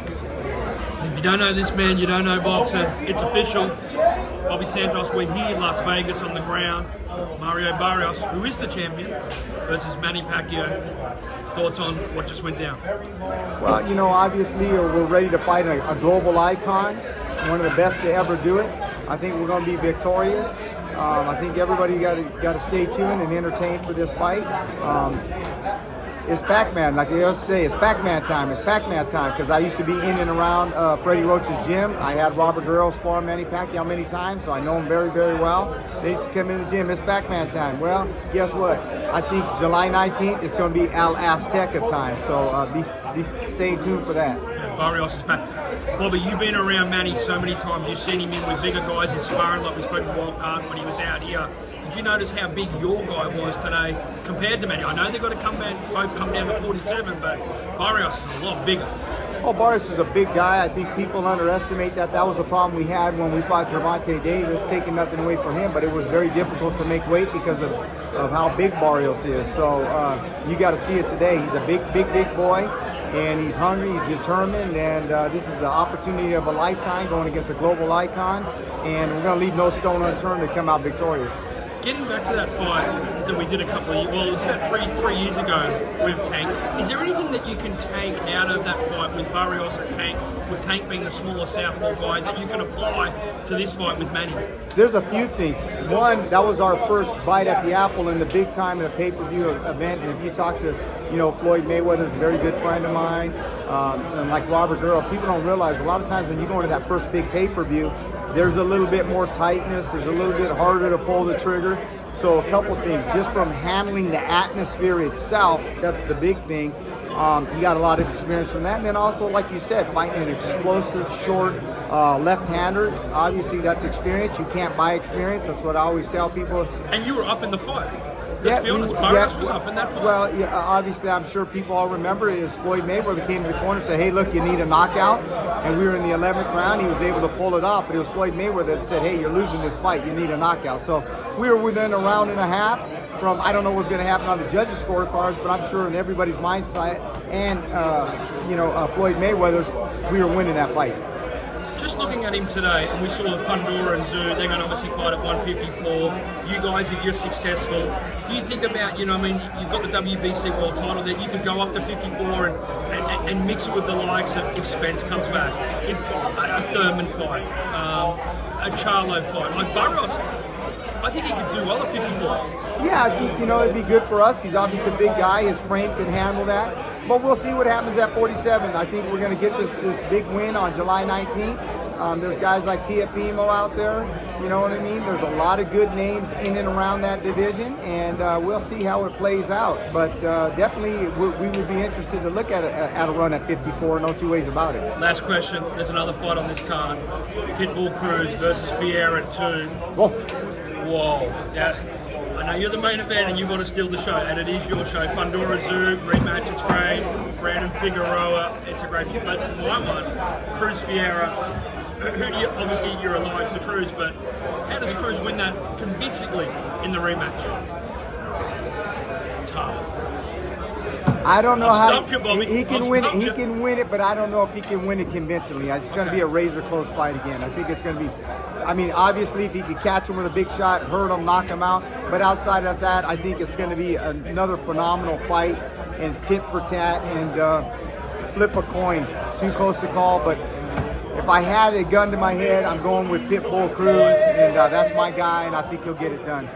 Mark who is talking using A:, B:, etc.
A: If you don't know this man, you don't know boxing. It's official. Bobby Santos, we're here in Las Vegas on the ground. Mario Barrios, who is the champion, versus Manny Pacquiao. Thoughts on what just went down?
B: Well, you know, obviously we're ready to fight a global icon, one of the best to ever do it. I think we're going to be victorious. I think everybody got to stay tuned and entertained for this fight. It's Pac-Man, like they always say, it's Pac-Man time. It's Pac-Man time, because I used to be in and around Freddie Roach's gym. I had Robert Barrios spar Manny Pacquiao many times, so I know him very, very well. They used to come in the gym, it's Pac-Man time. Well, guess what? I think July 19th is going to be Al Azteca time, so stay tuned for that.
A: Yeah, Barrios is back. Bobby, you've been around Manny so many times. You've seen him in with bigger guys in sparring, like we spoke to Wild Card when he was out here. Did you notice how big your guy was today compared to Manny? I know they've got to both come down to 47, but Barrios is a lot bigger.
B: Oh, Barrios is a big guy. I think people underestimate that. That was the problem we had when we fought Gervonta Davis, taking nothing away from him, but it was very difficult to make weight because of how big Barrios is. So you got to see it today. He's a big boy, and he's hungry, he's determined, and this is the opportunity of a lifetime going against a global icon, and we're going to leave no stone unturned to come out victorious.
A: Getting back to that fight that we did a couple of years, well, it was about three years ago with Tank. Is there anything that you can take out of that fight with Barrios and Tank, with Tank being the smaller southpaw guy, that you can apply to this fight with Manny?
B: There's a few things. One, that was our first bite at the apple in the big time in a pay-per-view event. And if you talk to, Floyd Mayweather's a very good friend of mine, and like Robert Barrios, people don't realize a lot of times when you go into that first big pay-per-view, there's a little bit more tightness, there's a little bit harder to pull the trigger. So a couple things, just from handling the atmosphere itself, that's the big thing. You got a lot of experience from that. And then also, like you said, fighting an explosive, short left-hander. Obviously, that's experience. You can't buy experience. That's what I always tell people.
A: And you were up in the fight. Let's be honest, Barrios was up in that fight.
B: Well, yeah, obviously, I'm sure people all remember is Floyd Mayweather came to the corner and said, hey, look, you need a knockout. And we were in the 11th round. He was able to pull it off. But it was Floyd Mayweather that said, hey, you're losing this fight. You need a knockout. So we were within a round and a half from, I don't know what's going to happen on the judges' scorecards, but I'm sure in everybody's mindset and, Floyd Mayweather's, we were winning that fight.
A: Just looking at him today, and we saw Fundora and Zoo, they're going to obviously fight at 154. You guys, if you're successful, do you think about, you've got the WBC world title there, you could go up to 54 and mix it with the likes of, if Spence comes back, if a Thurman fight, a Charlo fight, like Barrios, I think he could do well at 54.
B: Yeah, I think, it'd be good for us. He's obviously a big guy, his frame can handle that. But we'll see what happens at 47. I think we're going to get this big win on July 19th. There's guys like Tiafimo out there, you know what I mean? There's a lot of good names in and around that division, and we'll see how it plays out. But definitely we would be interested to look at a run at 54, no two ways about it.
A: Last question, there's another fight on this card. Pitbull Cruz versus Vieira at 2. Whoa. Yeah. I know you're the main event and you've got to steal the show, and it is your show. Fundora Zoo, rematch, it's great. Brandon Figueroa, it's a great one. But my one, Cruz Vieira, obviously you're alliance to Cruz, but how does Cruz win that convincingly in the rematch? Tough.
B: I don't know how
A: he
B: can win it. He can win it, but I don't know if he can win it convincingly. It's going to be a razor close fight again. I think it's going to be. Obviously, if he could catch him with a big shot, hurt him, knock him out. But outside of that, I think it's going to be another phenomenal fight, and tit for tat, and flip a coin. Too close to call, but if I had a gun to my head, I'm going with Pitbull Cruz, and that's my guy, and I think he'll get it done.